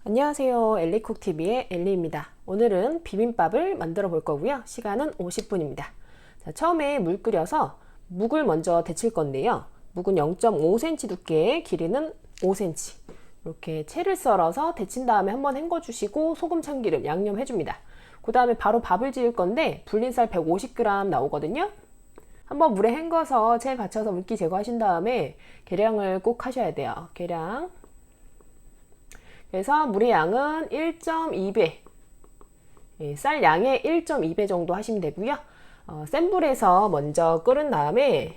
안녕하세요. 엘리쿡TV의 엘리입니다. 오늘은 비빔밥을 만들어 볼 거고요. 시간은 50분입니다. 자, 처음에 물 끓여서 묵을 먼저 데칠 건데요. 묵은 0.5cm 두께, 길이는 5cm. 이렇게 채를 썰어서 데친 다음에 한번 헹궈 주시고 소금, 참기름, 양념해 줍니다. 그 다음에 바로 밥을 지을 건데 불린쌀 150g 나오거든요. 한번 물에 헹궈서 채 받쳐서 물기 제거하신 다음에 계량을 꼭 하셔야 돼요. 계량. 그래서 물의 양은 1.2배, 쌀 양의 1.2배 정도 하시면 되고요. 센 불에서 먼저 끓은 다음에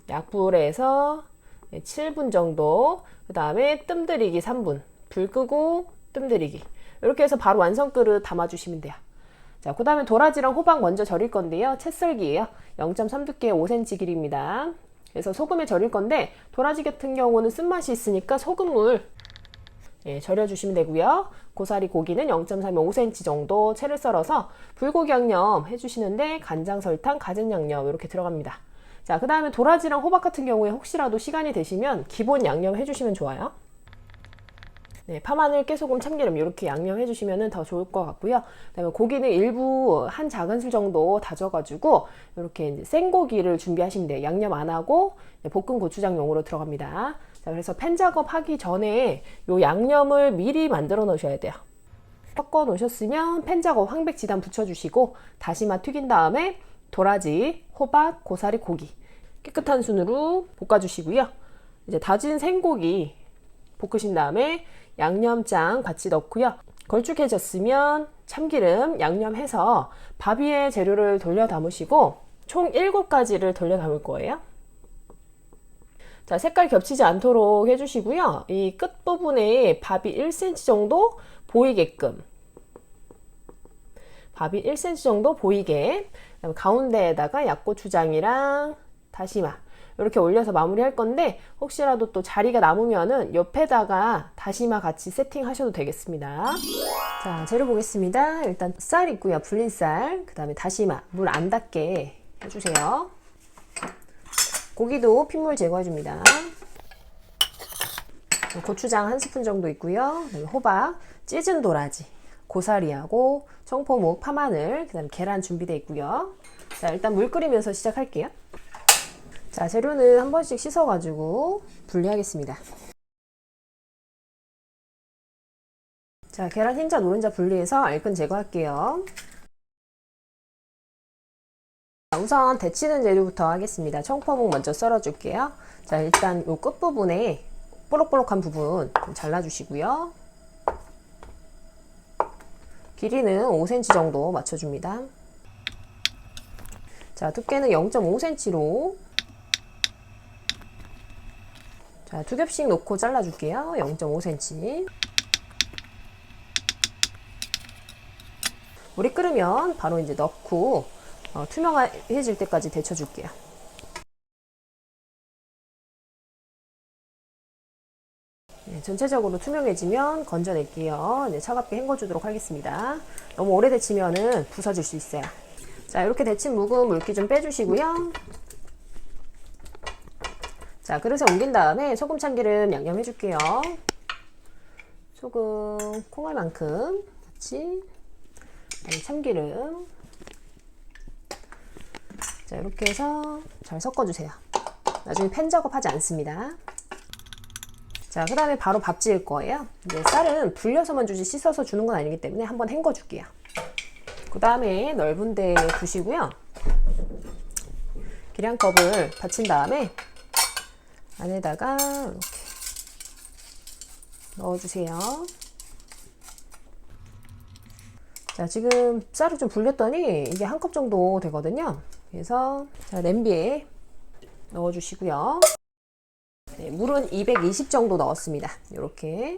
약불에서 7분 정도, 그 다음에 뜸들이기 3분, 불 끄고 뜸들이기, 이렇게 해서 바로 완성 그릇 담아 주시면 돼요. 자, 그 다음에 도라지랑 호박 먼저 절일 건데요. 채썰기예요. 0.3 두께 5cm 길이입니다. 그래서 소금에 절일 건데 도라지 같은 경우는 쓴맛이 있으니까 소금물 절여주시면 되고요. 고사리 고기는 0.35cm 정도 채를 썰어서 불고기 양념 해주시는데 간장, 설탕, 가진 양념 이렇게 들어갑니다. 자, 그 다음에 도라지랑 호박 같은 경우에 혹시라도 시간이 되시면 기본 양념 해주시면 좋아요. 네, 파마늘, 깨소금, 참기름 이렇게 양념 해주시면 더 좋을 것 같고요. 그다음에 고기는 일부 한 작은술 정도 다져가지고 이렇게 이제 생고기를 준비하시면 돼요. 양념 안 하고 볶은 고추장용으로 들어갑니다. 자, 그래서 팬 작업하기 전에 요 양념을 미리 만들어 놓으셔야 돼요. 섞어 놓으셨으면 팬 작업 황백지단 붙여주시고 다시마 튀긴 다음에 도라지, 호박, 고사리, 고기 깨끗한 순으로 볶아주시고요. 이제 다진 생고기 볶으신 다음에 양념장 같이 넣고요. 걸쭉해졌으면 참기름 양념해서 밥 위에 재료를 돌려 담으시고 총 7가지를 돌려 담을 거예요. 자, 색깔 겹치지 않도록 해주시고요. 이 끝부분에 밥이 1cm 정도 보이게끔, 밥이 1cm 정도 보이게, 그다음에 가운데에다가 약고추장이랑 다시마 이렇게 올려서 마무리할 건데 혹시라도 또 자리가 남으면은 옆에다가 다시마 같이 세팅하셔도 되겠습니다. 자, 재료 보겠습니다. 일단 쌀 있고요. 불린 쌀, 그 다음에 다시마, 물 안 닿게 해주세요. 고기도 핏물 제거해 줍니다. 고추장 1스푼 정도 있고요. 그다음에 호박, 찢은 도라지, 고사리하고 청포묵, 파마늘, 그 다음에 계란 준비되어 있고요. 자, 일단 물 끓이면서 시작할게요. 자, 재료는 한 번씩 씻어가지고 분리하겠습니다. 자, 계란 흰자, 노른자 분리해서 알끈 제거할게요. 우선 데치는 재료부터 하겠습니다. 청포묵 먼저 썰어줄게요. 자, 일단 요 끝부분에 볼록볼록한 부분 좀 잘라주시고요. 길이는 5cm 정도 맞춰줍니다. 자, 두께는 0.5cm로 자, 2겹씩 놓고 잘라줄게요. 0.5cm. 물이 끓으면 바로 이제 넣고 투명해질 때까지 데쳐줄게요. 네, 전체적으로 투명해지면 건져낼게요. 네, 차갑게 헹궈주도록 하겠습니다. 너무 오래 데치면은 부서질 수 있어요. 자, 이렇게 데친 묵은 물기 좀 빼주시고요. 자, 그릇에 옮긴 다음에 소금, 참기름 양념 해줄게요. 소금 콩알만큼 같이, 참기름. 자, 이렇게 해서 잘 섞어주세요. 나중에 팬 작업하지 않습니다. 자, 그 다음에 바로 밥 지을 거예요. 이제 쌀은 불려서만 주지 씻어서 주는 건 아니기 때문에 한번 헹궈 줄게요. 그 다음에 넓은 데 두시고요. 계량컵을 받친 다음에 안에다가 이렇게 넣어주세요. 자, 지금 쌀을 좀 불렸더니 이게 한 컵 정도 되거든요. 그래서 자, 냄비에 넣어주시고요. 네, 물은 220 정도 넣었습니다. 이렇게.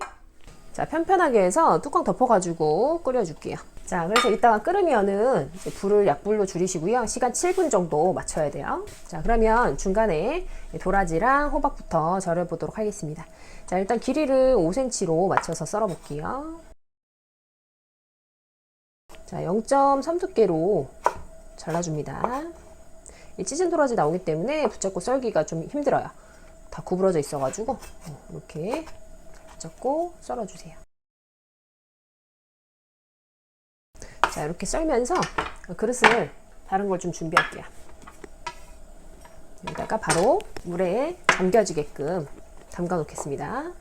자, 편편하게 해서 뚜껑 덮어가지고 끓여줄게요. 자, 그래서 이따가 끓으면은 이제 불을 약불로 줄이시고요. 시간 7분 정도 맞춰야 돼요. 자, 그러면 중간에 도라지랑 호박부터 절여보도록 하겠습니다. 자, 일단 길이를 5cm로 맞춰서 썰어볼게요. 자, 0.3 두께로 잘라줍니다. 이 찢은 도라지 나오기 때문에 붙잡고 썰기가 좀 힘들어요. 다 구부러져 있어가지고 이렇게 붙잡고 썰어주세요. 자, 이렇게 썰면서 그릇을 다른 걸 좀 준비할게요. 여기다가 바로 물에 잠겨지게끔 담가 놓겠습니다.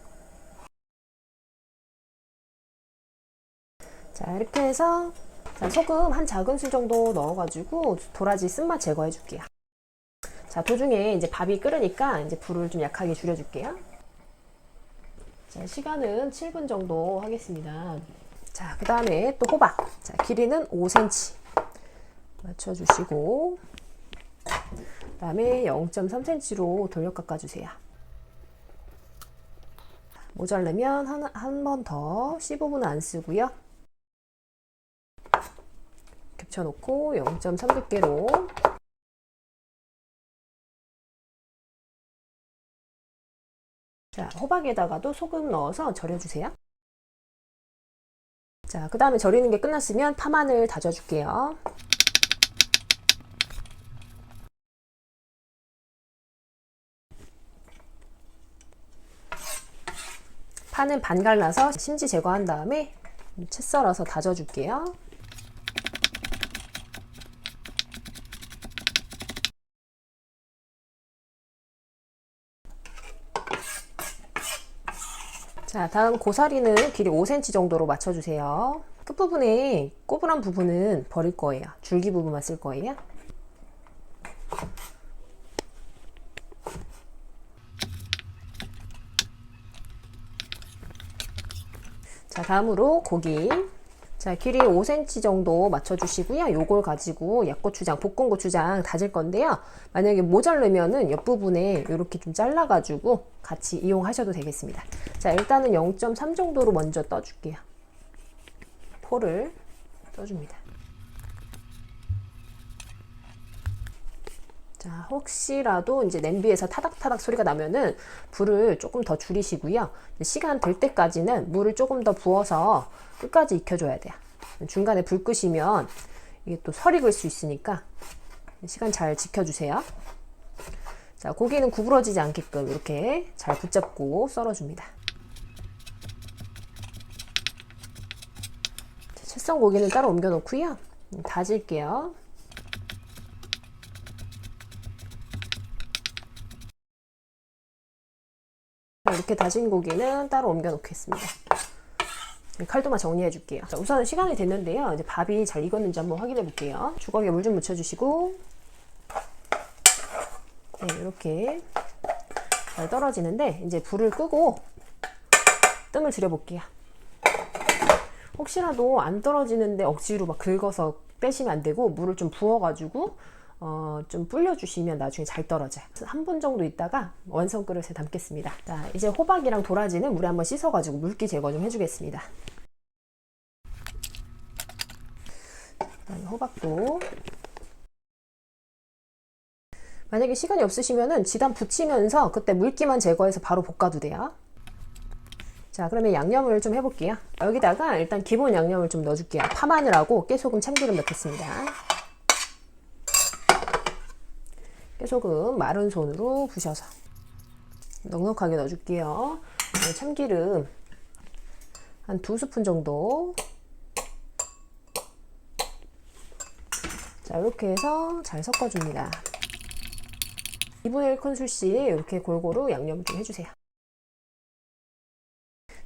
자, 이렇게 해서 자, 소금 한 작은술 정도 넣어가지고 도라지 쓴맛 제거해 줄게요. 자, 도중에 이제 밥이 끓으니까 이제 불을 좀 약하게 줄여줄게요. 자, 시간은 7분 정도 하겠습니다. 자, 그 다음에 또 호박. 자, 길이는 5cm 맞춰주시고, 그 다음에 0.3cm로 돌려 깎아주세요. 모자르면 한 번 더 15분은 안 쓰고요. 겹쳐놓고 0.3두께로 자, 호박에다가도 소금 넣어서 절여주세요. 자, 그 다음에 절이는 게 끝났으면 파마늘 다져줄게요. 파는 반 갈라서 심지 제거한 다음에 채 썰어서 다져줄게요. 자, 다음 고사리는 길이 5cm 정도로 맞춰주세요. 끝부분에 꼬부란 부분은 버릴 거예요. 줄기 부분만 쓸 거예요. 자, 다음으로 고기. 자, 길이 5cm 정도 맞춰주시고요. 요걸 가지고 약고추장, 볶은 고추장 다질 건데요. 만약에 모자르면은 옆부분에 이렇게 좀 잘라가지고 같이 이용하셔도 되겠습니다. 자, 일단은 0.3 정도로 먼저 떠줄게요. 포를 떠줍니다. 자, 혹시라도 이제 냄비에서 타닥타닥 소리가 나면은 불을 조금 더 줄이시고요. 시간 될 때까지는 물을 조금 더 부어서 끝까지 익혀줘야 돼요. 중간에 불 끄시면 이게 또 설이 글 수 있으니까 시간 잘 지켜주세요. 자, 고기는 구부러지지 않게끔 이렇게 잘 붙잡고 썰어줍니다. 채 썬 고기는 따로 옮겨 놓고요. 다질게요. 이렇게 다진 고기는 따로 옮겨 놓겠습니다. 칼도마 정리해 줄게요. 자, 우선 시간이 됐는데요. 이제 밥이 잘 익었는지 한번 확인해 볼게요. 주걱에 물 좀 묻혀 주시고, 네, 이렇게 잘 떨어지는데 이제 불을 끄고 뜸을 들여 볼게요. 혹시라도 안 떨어지는데 억지로 막 긁어서 빼시면 안 되고, 물을 좀 부어 가지고 좀 불려주시면 나중에 잘 떨어져요. 한 분 정도 있다가 완성 그릇에 담겠습니다. 자, 이제 호박이랑 도라지는 물에 한번 씻어가지고 물기 제거 좀 해주겠습니다. 호박도 만약에 시간이 없으시면은 지단 붙이면서 그때 물기만 제거해서 바로 볶아도 돼요. 자, 그러면 양념을 좀 해볼게요. 여기다가 일단 기본 양념을 좀 넣어줄게요. 파마늘하고 깨소금, 참기름 넣겠습니다. 깨소금 마른 손으로 부셔서 넉넉하게 넣어줄게요. 참기름 한 2스푼 정도. 자, 이렇게 해서 잘 섞어줍니다. 2분의 1큰술씩 이렇게 골고루 양념을 좀 해주세요.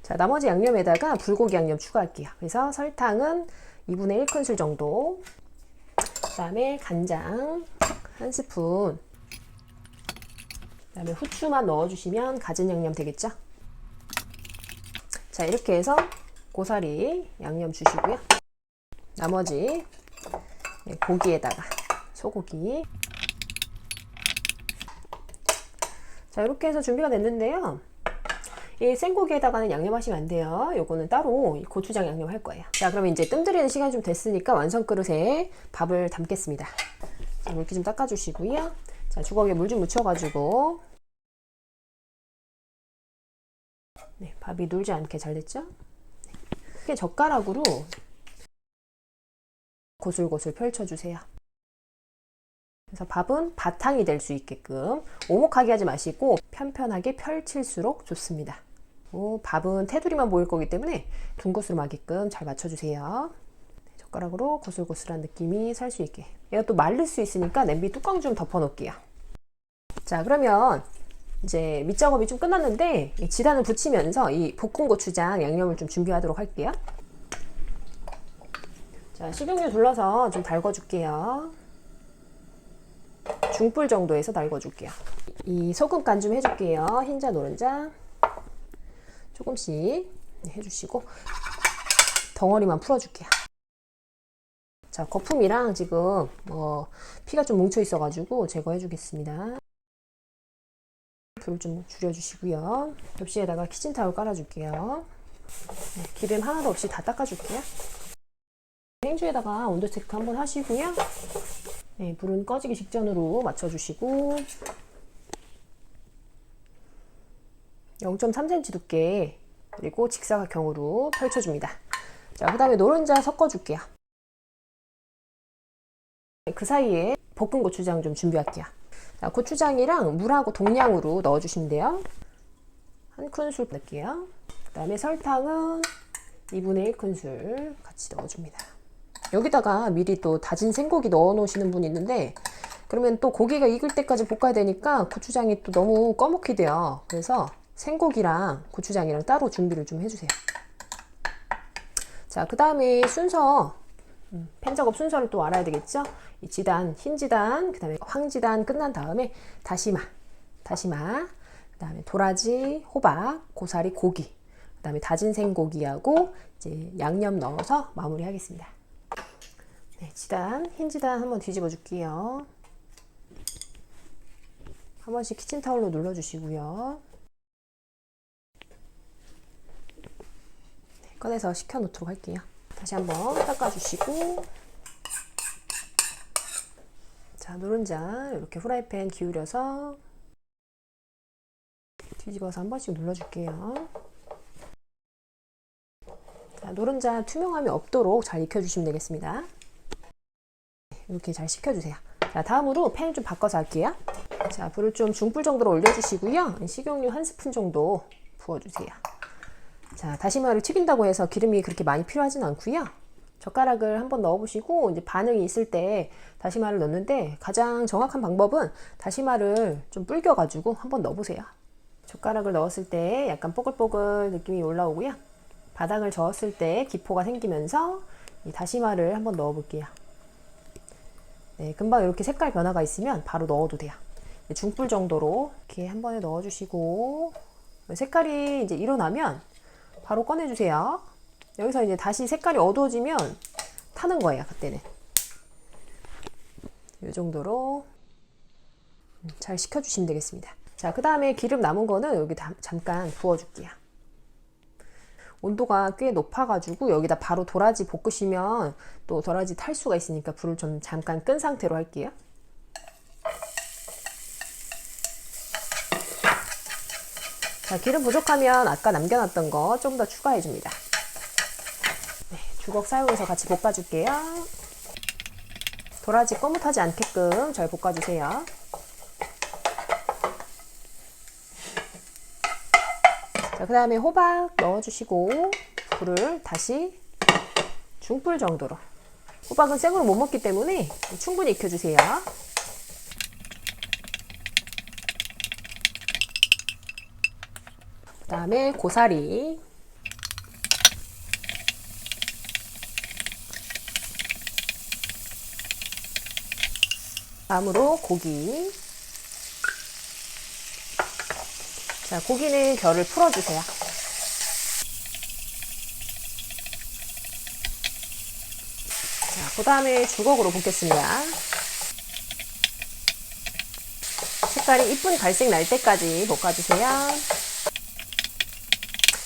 자, 나머지 양념에다가 불고기 양념 추가할게요. 그래서 설탕은 2분의 1큰술 정도, 그 다음에 간장 1스푼, 그 다음에 후추만 넣어주시면 가진 양념 되겠죠? 자, 이렇게 해서 고사리 양념 주시고요. 나머지 고기에다가 소고기. 자, 이렇게 해서 준비가 됐는데요. 이 생고기에다가는 양념하시면 안 돼요. 요거는 따로 고추장 양념 할 거예요. 자, 그러면 이제 뜸 들이는 시간이 좀 됐으니까 완성 그릇에 밥을 담겠습니다. 자, 물기 좀 닦아주시고요. 자, 주걱에 물 좀 묻혀가지고, 네, 밥이 눌지 않게 잘 됐죠? 이렇게 젓가락으로 고슬고슬 펼쳐주세요. 그래서 밥은 바탕이 될 수 있게끔 오목하게 하지 마시고 편편하게 펼칠수록 좋습니다. 밥은 테두리만 보일 거기 때문에 둥것으로 맞게끔 잘 맞춰주세요. 젓가락으로 고슬고슬한 느낌이 살 수 있게. 얘가 또 마를 수 있으니까 냄비 뚜껑 좀 덮어 놓을게요. 자, 그러면 이제 밑작업이 좀 끝났는데 지단을 붙이면서 이 볶은 고추장 양념을 좀 준비하도록 할게요. 자, 식용유 둘러서 좀 달궈줄게요. 중불 정도에서 달궈줄게요. 이 소금 간 좀 해줄게요. 흰자, 노른자 조금씩 해주시고 덩어리만 풀어줄게요. 자, 거품이랑 지금 피가 좀 뭉쳐 있어가지고 제거해 주겠습니다. 불을 좀 줄여주시고요. 접시에다가 키친타올 깔아줄게요. 네, 기름 하나도 없이 다 닦아줄게요. 행주에다가 온도 체크 한번 하시고요. 네, 불은 꺼지기 직전으로 맞춰주시고 0.3cm 두께 그리고 직사각형으로 펼쳐줍니다. 자, 그 다음에 노른자 섞어줄게요. 그 사이에 볶은 고추장 좀 준비할게요. 자, 고추장이랑 물하고 동량으로 넣어주시면 돼요. 한 큰술 넣을게요. 그 다음에 설탕은 2분의 1 큰술 같이 넣어줍니다. 여기다가 미리 또 다진 생고기 넣어 놓으시는 분이 있는데 그러면 또 고기가 익을 때까지 볶아야 되니까 고추장이 또 너무 꺼먹게 돼요. 그래서 생고기랑 고추장이랑 따로 준비를 좀 해주세요. 자, 그 다음에 순서 팬 작업 순서를 또 알아야 되겠죠? 이 지단, 흰 지단, 그 다음에 황지단 끝난 다음에 다시마, 그 다음에 도라지, 호박, 고사리, 고기, 그 다음에 다진 생고기하고 이제 양념 넣어서 마무리 하겠습니다. 네, 지단, 흰 지단 한번 뒤집어 줄게요. 한 번씩 키친타올로 눌러주시고요. 네, 꺼내서 식혀 놓도록 할게요. 다시 한번 닦아주시고 자, 노른자 이렇게 후라이팬 기울여서 뒤집어서 한 번씩 눌러줄게요. 자, 노른자 투명함이 없도록 잘 익혀주시면 되겠습니다. 이렇게 잘 식혀주세요. 자, 다음으로 팬을 좀 바꿔서 할게요. 자, 불을 좀 중불 정도로 올려주시고요. 식용유 1스푼 정도 부어주세요. 자, 다시마를 튀긴다고 해서 기름이 그렇게 많이 필요하진 않고요. 젓가락을 한번 넣어보시고 이제 반응이 있을 때 다시마를 넣는데 가장 정확한 방법은 다시마를 좀 불겨가지고 한번 넣어보세요. 젓가락을 넣었을 때 약간 뽀글뽀글 느낌이 올라오고요. 바닥을 저었을 때 기포가 생기면서 이 다시마를 한번 넣어볼게요. 네, 금방 이렇게 색깔 변화가 있으면 바로 넣어도 돼요. 중불 정도로 이렇게 한 번에 넣어주시고 색깔이 이제 일어나면 바로 꺼내주세요. 여기서 이제 다시 색깔이 어두워지면 타는 거예요. 그때는 이 정도로 잘 식혀주시면 되겠습니다. 자, 그 다음에 기름 남은 거는 여기 잠깐 부어줄게요. 온도가 꽤 높아가지고 여기다 바로 도라지 볶으시면 또 도라지 탈 수가 있으니까 불을 좀 잠깐 끈 상태로 할게요. 자, 기름 부족하면 아까 남겨놨던 거 좀 더 추가해 줍니다. 네, 주걱 사용해서 같이 볶아줄게요. 도라지 거뭇하지 않게끔 잘 볶아주세요. 자, 그 다음에 호박 넣어주시고 불을 다시 중불 정도로. 호박은 생으로 못 먹기 때문에 충분히 익혀주세요. 그 다음에 고사리, 다음으로 고기. 자, 고기는 결을 풀어주세요. 자, 그 다음에 주걱으로 볶겠습니다. 색깔이 이쁜 갈색 날 때까지 볶아주세요.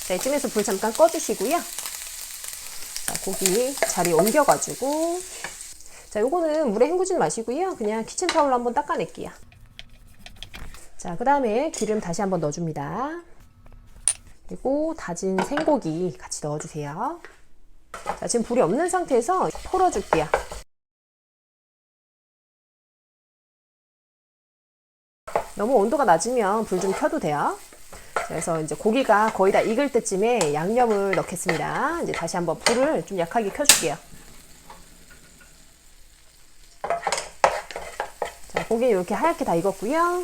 자, 이쯤에서 불 잠깐 꺼주시고요. 자, 고기 자리 옮겨가지고. 자, 요거는 물에 헹구진 마시고요. 그냥 키친타올로 한번 닦아낼게요. 자, 그 다음에 기름 다시 한번 넣어줍니다. 그리고 다진 생고기 같이 넣어주세요. 자, 지금 불이 없는 상태에서 풀어줄게요. 너무 온도가 낮으면 불 좀 켜도 돼요. 그래서 이제 고기가 거의 다 익을 때쯤에 양념을 넣겠습니다. 이제 다시 한번 불을 좀 약하게 켜줄게요. 고기 이렇게 하얗게 다 익었고요.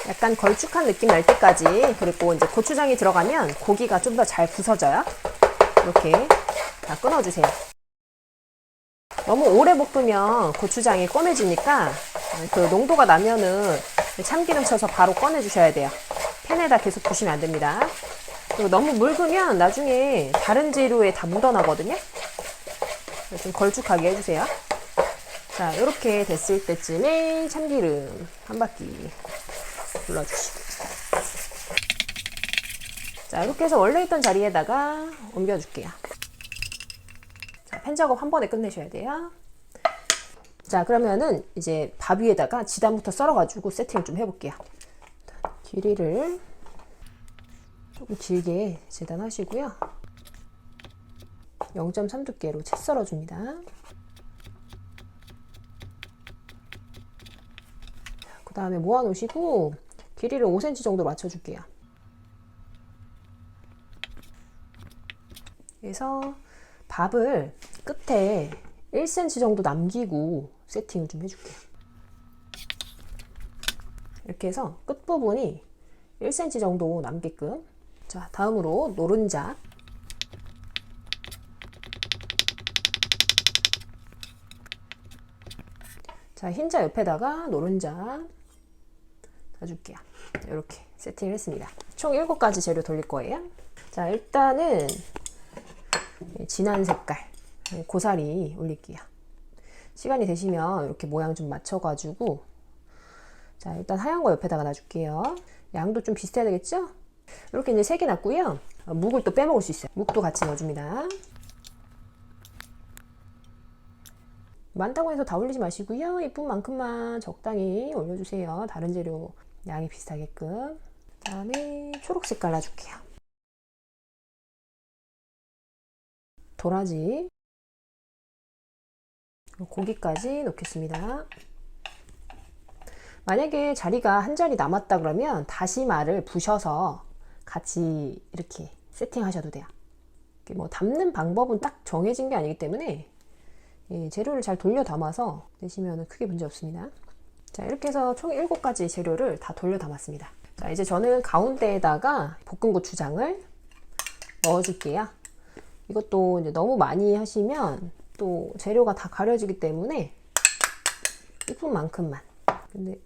약간 걸쭉한 느낌 날 때까지, 그리고 이제 고추장이 들어가면 고기가 좀 더 잘 부서져요. 이렇게 다 끊어주세요. 너무 오래 볶으면 고추장이 꺼내지니까 그 농도가 나면은 참기름 쳐서 바로 꺼내주셔야 돼요. 팬에다 계속 두시면 안 됩니다. 그리고 너무 묽으면 나중에 다른 재료에 다 묻어나거든요. 좀 걸쭉하게 해주세요. 자, 이렇게 됐을 때쯤에 참기름 한 바퀴 둘러주시고, 자, 이렇게 해서 원래 있던 자리에다가 옮겨줄게요. 자, 팬 작업 한 번에 끝내셔야 돼요. 자, 그러면은 이제 밥 위에다가 지단부터 썰어가지고 세팅을 좀 해볼게요. 길이를 조금 길게 재단하시고요. 0.3 두께로 채 썰어줍니다. 그 다음에 모아놓으시고 길이를 5cm 정도 맞춰줄게요. 그래서 밥을 끝에 1cm 정도 남기고 세팅을 좀 해줄게요. 이렇게 해서 끝부분이 1cm 정도 남게끔. 자, 다음으로 노른자. 자, 흰자 옆에다가 노른자 놔줄게요. 이렇게 세팅을 했습니다. 총 7가지 재료 돌릴 거예요. 자, 일단은 진한 색깔 고사리 올릴게요. 시간이 되시면 이렇게 모양 좀 맞춰가지고, 자, 일단 하얀 거 옆에다가 놔줄게요. 양도 좀 비슷해야 되겠죠? 이렇게 이제 3개 놨고요. 묵을 또 빼먹을 수 있어요. 묵도 같이 넣어줍니다. 많다고 해서 다 올리지 마시고요. 이쁜 만큼만 적당히 올려주세요. 다른 재료 양이 비슷하게끔. 그 다음에 초록 색깔 놔줄게요. 도라지, 고기까지 넣겠습니다. 만약에 자리가 한 자리 남았다 그러면 다시마를 부셔서 같이 이렇게 세팅하셔도 돼요. 뭐 담는 방법은 딱 정해진 게 아니기 때문에 재료를 잘 돌려 담아서 내시면 크게 문제 없습니다. 자, 이렇게 해서 총 7가지 재료를 다 돌려 담았습니다. 자, 이제 저는 가운데에다가 볶은 고추장을 넣어줄게요. 이것도 이제 너무 많이 하시면 또 재료가 다 가려지기 때문에 이쁜 만큼만. 근데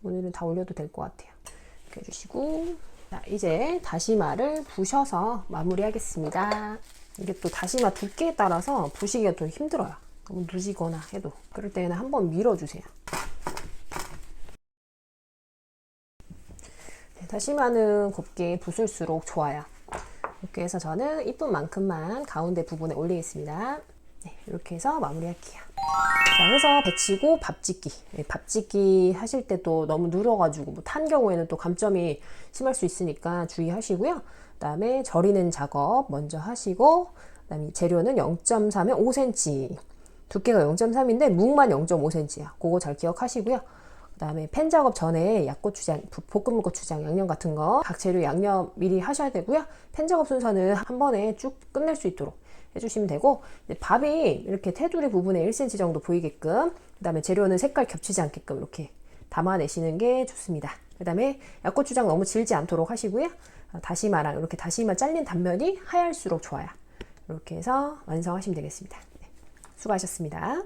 오늘은 다 올려도 될 것 같아요. 이렇게 해주시고, 자, 이제 다시마를 부셔서 마무리하겠습니다. 이게 또 다시마 두께에 따라서 부시기가 좀 힘들어요. 너무 누지거나 해도. 그럴 때는 한번 밀어주세요. 네, 다시마는 곱게 부술수록 좋아요. 이렇게 해서 저는 이쁜 만큼만 가운데 부분에 올리겠습니다. 네, 이렇게 해서 마무리할게요. 자, 그래서 배치고 밥짓기. 네, 밥짓기 하실 때도 너무 눌어가지고 뭐 탄 경우에는 또 감점이 심할 수 있으니까 주의하시고요. 그 다음에 절이는 작업 먼저 하시고, 그 다음에 재료는 0.3에 5cm. 두께가 0.3인데 묵만 0.5cm야. 그거 잘 기억하시고요. 그 다음에 팬 작업 전에 약고추장, 볶음 고추장, 양념 같은 거 각 재료 양념 미리 하셔야 되고요. 팬 작업 순서는 한 번에 쭉 끝낼 수 있도록 해주시면 되고, 밥이 이렇게 테두리 부분에 1cm 정도 보이게끔, 그 다음에 재료는 색깔 겹치지 않게끔 이렇게 담아내시는 게 좋습니다. 그 다음에 약고추장 너무 질지 않도록 하시고요. 다시마랑 이렇게 다시마 잘린 단면이 하얄수록 좋아요. 이렇게 해서 완성하시면 되겠습니다. 네, 수고하셨습니다.